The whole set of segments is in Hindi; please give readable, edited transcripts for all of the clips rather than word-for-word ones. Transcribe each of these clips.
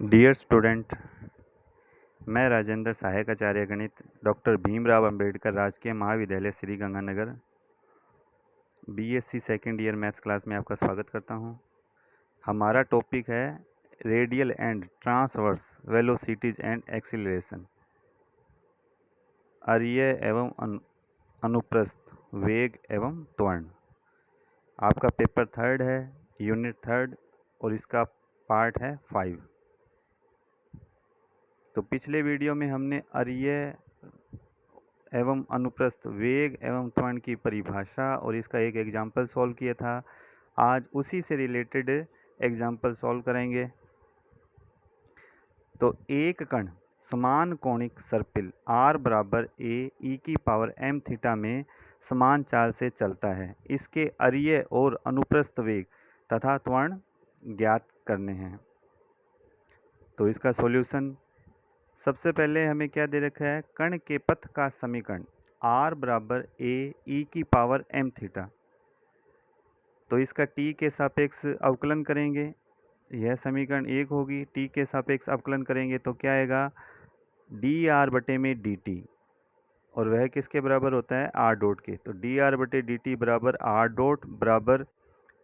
डियर स्टूडेंट, मैं राजेंद्र सहायक आचार्य गणित डॉक्टर भीमराव अंबेडकर राजकीय महाविद्यालय Shri Ganganagar BSc second year maths class में आपका स्वागत करता हूं। हमारा टॉपिक है radial and transverse velocities and acceleration, अरीय एवं अनुप्रस्थ वेग एवं त्वरण। आपका पेपर 3rd है, यूनिट 3rd, और इसका पार्ट है 5। तो पिछले वीडियो में हमने अरीय एवं अनुप्रस्थ वेग एवं त्वरण की परिभाषा और इसका एक एग्जाम्पल सॉल्व किया था। आज उसी से रिलेटेड एग्जाम्पल सॉल्व करेंगे। तो एक कण समान कोणिक सर्पिल r बराबर a e की पावर m थीटा में समान चाल से चलता है। इसके अरीय और अनुप्रस्थ वेग तथा त्वरण ज्ञात करने हैं। तो इसका सॉल्यूशन, सबसे पहले हमें क्या दे रखा है, कण के पथ का समीकरण r बराबर a e की पावर m थीटा। तो इसका t के सापेक्ष अवकलन करेंगे, यह समीकरण 1 होगी। t के सापेक्ष अवकलन करेंगे तो क्या आएगा, dr बटे में dt, और वह किसके बराबर होता है, r डॉट के। तो dr बटे dt बराबर r डॉट बराबर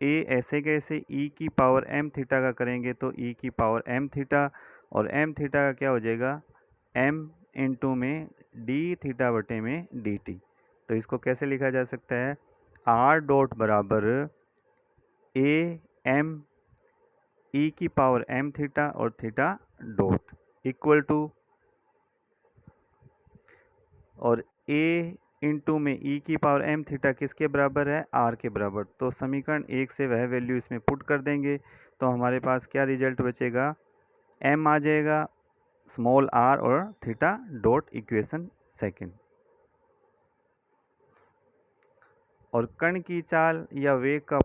a ऐसे कैसे e की पावर m थीटा का करेंगे तो e की पावर m थीटा, और m थीटा का क्या हो जाएगा, m इंटू में d थीटा बटे में dt। तो इसको कैसे लिखा जा सकता है, r डॉट बराबर a m e की पावर m थीटा और थीटा डॉट इक्वल टू, और a इंटू में e की पावर m थीटा किसके बराबर है, r के बराबर। तो समीकरण 1 से वह वैल्यू इसमें पुट कर देंगे तो हमारे पास क्या रिजल्ट बचेगा, m आ जाएगा, स्मॉल r और थीटा डॉट इक्वेशन सेकंड। और कण की चाल या वेग का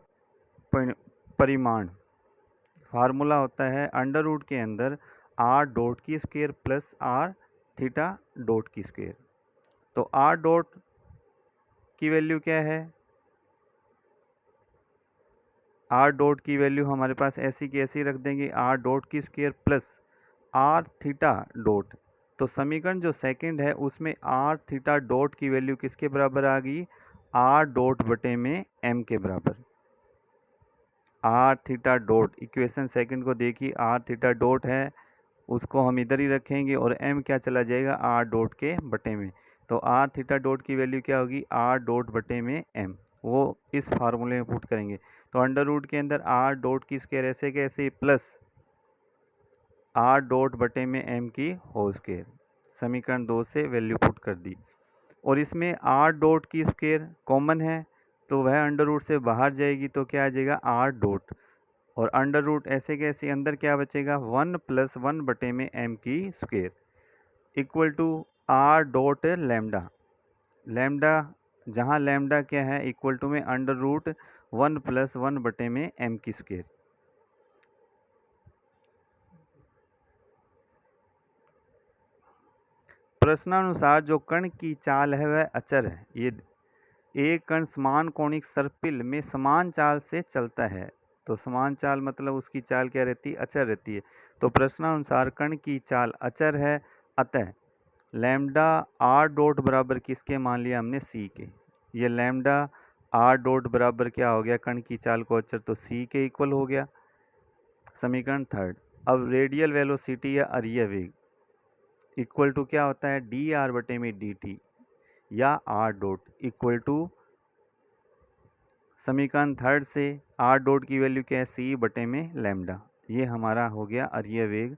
परिमाण फार्मूला होता है अंडर रूट के अंदर r डॉट की square plus r theta dot की स्क्वायर। तो r डॉट की वैल्यू क्या है, r डॉट की वैल्यू हमारे पास ऐसी की ऐसी रख देंगे, r डॉट की square plus r theta dot. तो समीकरण जो सेकंड है उसमें r थीटा डॉट की वैल्यू किसके बराबर आ गई, r डॉट बटे में m के बराबर। r theta dot equation second को देखिए, r थीटा डॉट है उसको हम इधर ही रखेंगे और m क्या चला जाएगा, r डॉट के बटे में। तो r थीटा डॉट की वैल्यू क्या होगी, r डॉट बटे में m, वो इस फार्मूले में पुट करेंगे। तो अंडर रूट के अंदर r डॉट की स्क्वायर ऐसे कैसे प्लस r डॉट बटे में m की होल स्क्वायर, समीकरण 2 से वैल्यू पुट कर दी। और इसमें r डॉट की स्क्वायर कॉमन है तो वह अंडर रूट से बाहर जाएगी तो क्या आ जाएगा, r डॉट, और अंडर रूट ऐसे कैसे अंदर क्या बचेगा, 1 + 1 बटे में m की square equal to r dot lambda. Lambda जहाँ लैम्डा क्या है, इक्वल टू में अंडर रूट 1 + 1 बटे में m की स्क्वायर। प्रश्नानुसार जो कण की चाल है वह अचर है। ये एक कण समान कोणिक सर्पिल में समान चाल से चलता है। तो समान चाल मतलब उसकी चाल क्या रहती है, अचर रहती है। तो प्रश्नानुसार कण की चाल अचर है, अतः लैम्डा r डॉट बराबर किसके मान लिया हमने, c के। ये लैम्डा r डॉट बराबर क्या हो गया, कण की चाल को अचर, तो c के इक्वल हो गया, समीकरण 3rd। अब रेडियल वेलोसिटी या अरीय वेग इक्वल टू क्या होता है, dr बटे में dt या r डॉट इक्वल टू, समीकरण 3rd से r डॉट की वैल्यू क्या है, c बटे में लैम्डा। ये हमारा हो गया अरीय वेग,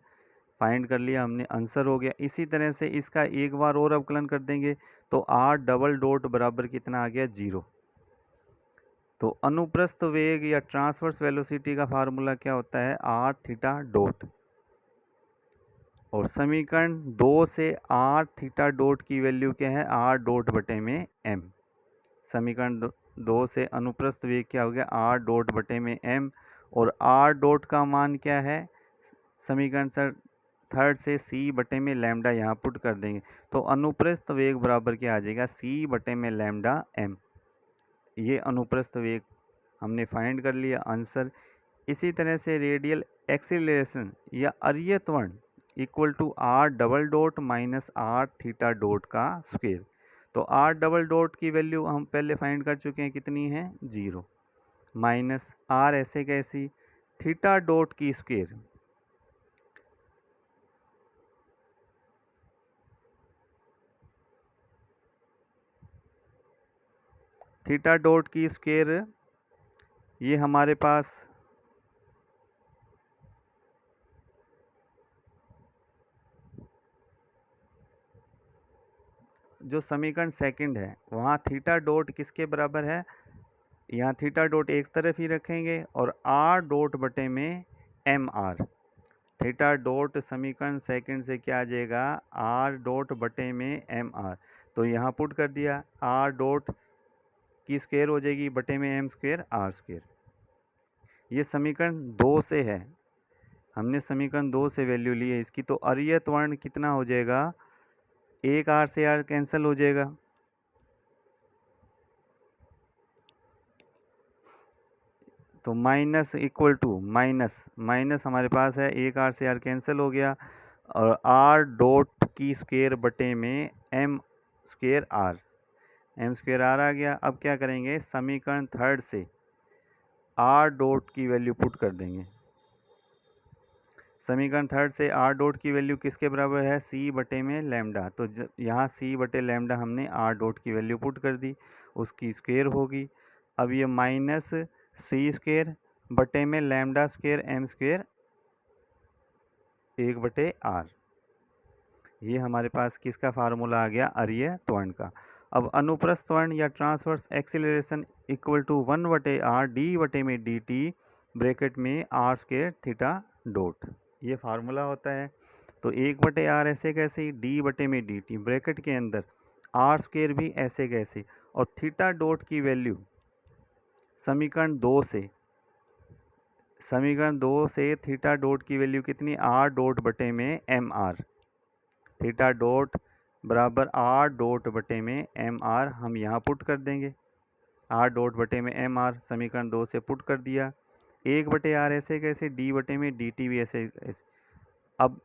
फाइंड कर लिया हमने, आंसर हो गया। इसी तरह से इसका एक बार और अवकलन कर देंगे तो r डबल डॉट बराबर कितना आ गया, 0। तो अनुप्रस्थ वेग या ट्रांसवर्स वेलोसिटी का फार्मूला क्या होता है, r थीटा डॉट, और समीकरण 2 से r थीटा डॉट की वैल्यू क्या है, r डॉट बटे में m। समीकरण 2 से अनुप्रस्थ वेग क्या हो गया, r डॉट बटे में m, और r डॉट का मान क्या है, समीकरण 3rd से c बटे में लैम्डा यहाँ पुट कर देंगे। तो अनुप्रस्थ वेग बराबर क्या आ जाएगा, c बटे में लैम्डा m। ये अनुप्रस्थ वेग हमने फाइंड कर लिया, आंसर। इसी तरह से रेडियल एक्सीलरेशन या अरिय त्वरण equal to R double dot minus R theta dot का स्क्वायर। तो आर डबल डॉट की वैल्यू हम पहले फाइंड कर चुके हैं, कितनी है 0, माइनस आर ऐसे कैसी थीटा डॉट की स्क्वायर, थीटा डॉट की स्क्वायर ये हमारे पास जो समीकरण सेकंड है वहाँ थीटा डॉट किसके बराबर है, यहाँ थीटा डॉट एक तरफ ही रखेंगे और आर डॉट बटे में एम आर। थीटा डॉट समीकरण सेकंड से क्या आ जाएगा, आर डॉट बटे में एम आर। तो यहाँ पुट कर दिया, आर डॉट की स्क्वायर हो जाएगी बटे में एम स्क्वायर आर स्क्वायर। ये समीकरण 2 से है, हमने समीकरण 2 से वैल्यू ली है इसकी। तो अरिय त्वरण कितना हो जाएगा, एक आर से आर कैंसिल हो जाएगा, तो minus equal to minus minus हमारे पास है, एक आर से आर कैंसिल हो गया और आर डॉट की स्क्वायर बटे में M square R, M square R आ गया। अब क्या करेंगे, समीकरण थर्ड से आर डॉट की वैल्यू पुट कर देंगे। समीकरण थर्ड से आर डॉट की वैल्यू किसके बराबर है, सी बटे में लैम्डा। तो यहाँ सी बटे लैम्डा हमने आर डॉट की वैल्यू पुट कर दी, उसकी स्क्वायर होगी। अब ये माइनस सी स्क्वायर बटे में lambda square M square 1/r, ये हमारे पास किसका फार्मूला आ गया, अरिय त्वरण का। अब अनुप्रस्थ त्वरण या transverse acceleration equal to 1/r D बटे में डी टी ब्रैकेट में आर स्क्वायर थीटा डॉट, ये फार्मूला होता है। तो 1/r ऐसे कैसे, डी बटे में डी टी ब्रैकेट के अंदर आर स्क्वायर भी ऐसे कैसे, और थीटा डॉट की वैल्यू समीकरण 2 से, समीकरण 2 से थीटा डॉट की वैल्यू कितनी, आर डॉट बटे में एम आर, थीटा डॉट बराबर आर डॉट बटे में एम आर हम यहाँ पुट कर देंगे। आर डॉट बटे में एम आर समीकरण 2 से पुट कर दिया, 1/r ऐसे कैसे, डी बटे में डी टी भी ऐसे ऐसे। अब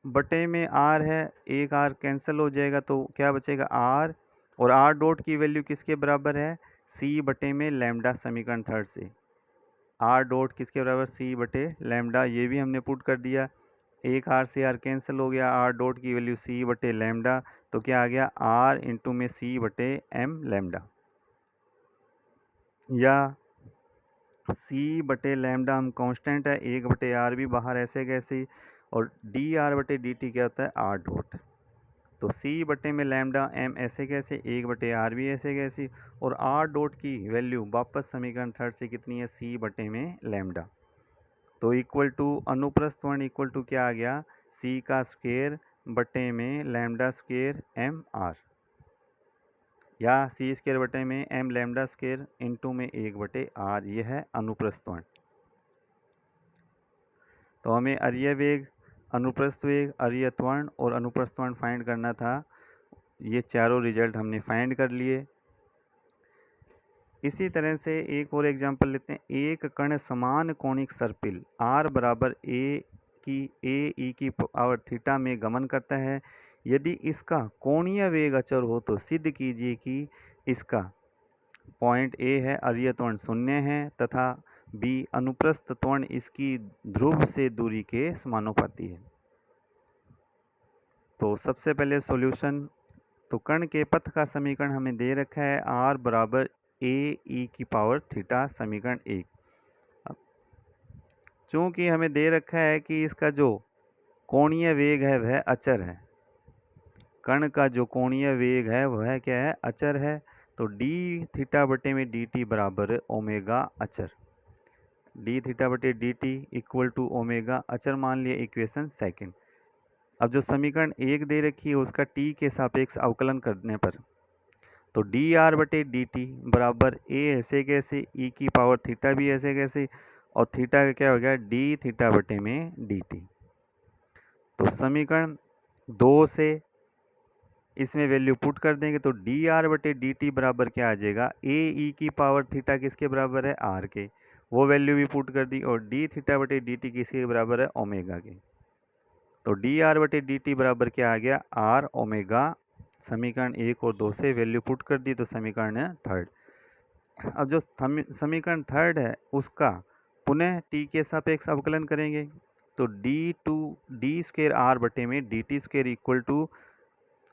बटे में आर है, एक आर कैंसिल हो जाएगा तो क्या बचेगा आर, और आर डॉट की वैल्यू किसके बराबर है, सी बटे में लैम्डा समीकरण थर्ड से। आर डॉट किसके बराबर, सी बटे लैम्डा, ये भी हमने पुट कर दिया। एक आर से आर कैंसिल हो गया, आर डॉट की वैल्यू सी बटे लैम्डा, तो क्या आ गया आर इंटू में सी बटे एम लैम्डा, या सी बटे लैम्डा हम कांस्टेंट है, 1/r भी बाहर ऐसे कैसे, और डी आर बटे डी टी क्या होता है आर डॉट। तो सी बटे में लैम्डा एम ऐसे कैसे, 1/r भी ऐसे कैसे, और आर डॉट की वैल्यू वापस समीकरण थर्ड से कितनी है, सी बटे में लैम्डा। तो इक्वल टू अनुप्रस्थ त्वरण इक्वल टू क्या आ गया, सी का स्क्वायर बटे में लैम्डा स्क्वायर एम आर, या सी स्क्वायर बटे में एम लैम्डा स्क्वायर इंटू में 1/r, यह है अनुप्रस्थ त्वरण। तो हमें अरिय वेग, अनुप्रस्थ वेग, अरिय त्वरण और अनुप्रस्थ त्वरण फाइंड करना था। ये चारों रिजल्ट हमने फाइंड कर लिए। इसी तरह से एक और एग्जांपल लेते हैं। एक कण समान कोणिक सर्पिल r बराबर ए ई की पावर थीटा में गमन करता है। यदि इसका कोणीय वेग अचर हो तो सिद्ध कीजिए कि इसका पॉइंट ए है अरिय त्वरण 0 है तथा बी अनुप्रस्थ त्वरण इसकी ध्रुव से दूरी के समानुपाती है। तो सबसे पहले सॉल्यूशन, तो कण के पथ का समीकरण हमें दे रखा है r बराबर ए ई की पावर थीटा, समीकरण 1। चूँकि हमें दे रखा है कि इसका जो कोणीय वेग है वह अचर है, कण का जो कोणीय वेग है वह क्या है, अचर है। तो डी थीटा बटे में डी टी बराबर ओमेगा अचर, डी थीटा बटे D T equal to omega अचर मान लिया, इक्वेशन सेकंड। अब जो समीकरण 1 दे रखी है उसका टी के सापेक्ष अवकलन करने पर, तो डी आर बटे डी टी बराबर ए ऐसे कैसे, ई की पावर थीटा भी ऐसे कैसे, और थीटा का क्या हो गया डी थीटा बटे में डी टी। तो समीकरण 2 से इसमें वैल्यू पुट कर देंगे तो डी आर बटे डी टी बराबर क्या आ जाएगा, ए ई की पावर थीटा किसके बराबर है, आर के, वो वैल्यू भी पुट कर दी, और डी थीटा बटे डी टी किसके बराबर है, ओमेगा के। तो डी आर बटे डी टी बराबर क्या आ गया, आर ओमेगा। समीकरण 1 और 2 से वैल्यू पुट कर दी, तो समीकरण है थर्ड। अब जो समीकरण थर्ड है उसका पुनः टी के सापेक्ष अवकलन करेंगे। तो डी स्क्वेयर आर बटे में D T square equal to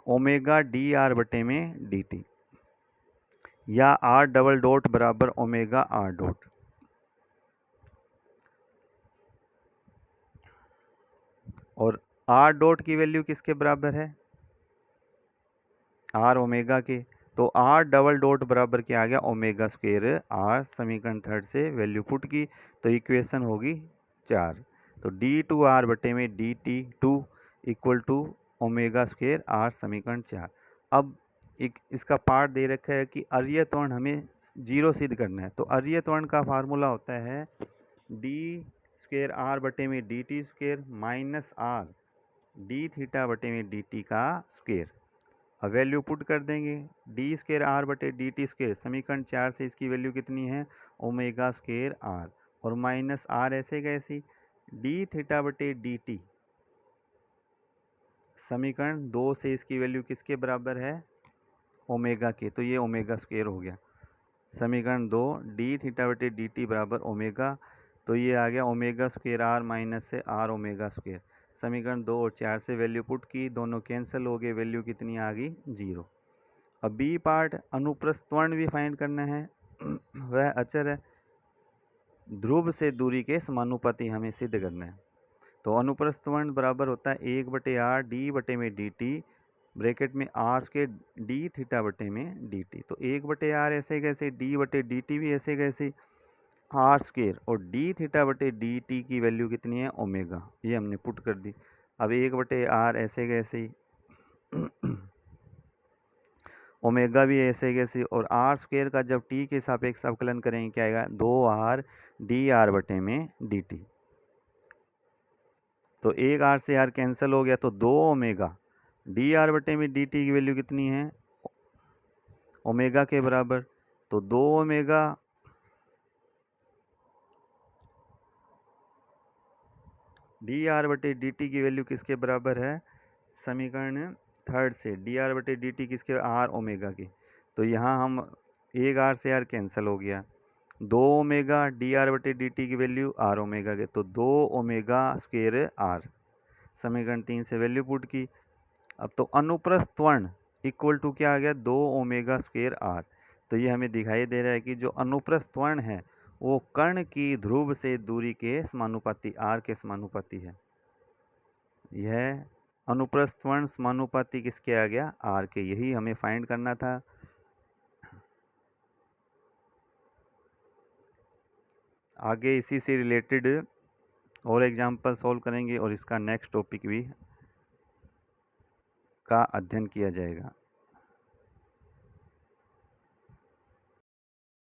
omega D R बटे में डी टी, या आर डबल डॉट बराबर ओमेगा आर डॉट। और आर डॉट की वैल्यू किसके बराबर है, आर ओमेगा के। तो आर डबल डॉट बराबर क्या आ गया, ओमेगा स्क्वेयर आर। समीकरण थर्ड से वैल्यू पुट की, तो इक्वेशन होगी 4। तो डी टू आर बटे में D T two equal to omega square R, समीकरण 4। अब एक इसका पार्ट दे रखा है कि अर्य त्वरण हमें 0 सिद्ध करना है। तो अर्य त्वरण का फार्मूला होता है डी स्क्वेयर आर बटे में D T square minus R D theta बटे में डी टी का स्क्वेयर। अब वैल्यू पुट कर देंगे, डी स्क्वेयर आर बटे डी टी स्क्वेयर, समीकरण 4 से इसकी वैल्यू कितनी है, ओमेगा स्क्वेयर आर, और माइनस आर ऐसे कैसी, डी थीटा बटे डी टी, समीकरण 2 से इसकी वैल्यू किसके बराबर है, ओमेगा के। तो ये ओमेगा स्क्वेयर हो गया। समीकरण 2 डी थीटा बटे डी टी बराबर ओमेगा, तो ये आ गया ओमेगा स्क्वेयर आर माइनस से आर ओमेगा स्क्वेयर। समीकरण 2 और 4 से वैल्यू पुट की, दोनों कैंसिल हो गए, वैल्यू कितनी आ गई, 0। अब बी पार्ट अनुप्रस्थ त्वरण भी फाइंड करना है। वह अचर है, ध्रुव से दूरी के समानुपाती हमें सिद्ध करना है। तो अनुप्रस्थ त्वरण बराबर होता है 1 बटे आर डी बटे में डी टी, ब्रैकेट में आर के डी थीटा बटे में डी टी। तो 1 बटे आर ऐसे कैसे, डी बटे डी टी भी ऐसे कैसे, आर स्क्वेयर, और डी थीटा बटे डी टी की वैल्यू कितनी है, ओमेगा, ये हमने पुट कर दी। अब 1 बटे आर ऐसे कैसे, ओमेगा भी ऐसे कैसे, और आर स्क्वेयर का जब टी के सापेक्ष अवकलन करेंगे क्या आएगा, 2r डी आर बटे में डी टी। तो 1 आर से आर कैंसिल हो गया, तो 2 ओमेगा डी आर बटे में डी टी की वैल्यू कितनी है, ओमेगा के बराबर। तो 2 ओमेगा डी आर बटे डी टी की वैल्यू किसके बराबर है, समीकरण थर्ड से डी आर बटे डी टी किसके, आर ओमेगा की। तो यहाँ हम 1 आर से आर कैंसिल हो गया, 2 ओमेगा डी आर बटे डी टी की वैल्यू आर ओमेगा के, तो 2 ओमेगा स्क्वेयर आर। समीकरण 3 से वैल्यू पुट की। अब तो अनुप्रस्थ त्वरण इक्वल टू क्या आ गया, 2 ओमेगा स्क्वेयर आर। तो ये हमें दिखाई दे रहा है कि जो अनुप्रस्थ त्वरण है वो कर्ण की ध्रुव से दूरी के समानुपाती, आर के समानुपाती है। यह अनुप्रस्थ त्वरण समानुपाती किसके आ गया, आर के। यही हमें फाइंड करना था। आगे इसी से रिलेटेड और एग्जाम्पल सॉल्व करेंगे, और इसका नेक्स्ट टॉपिक भी का अध्ययन किया जाएगा।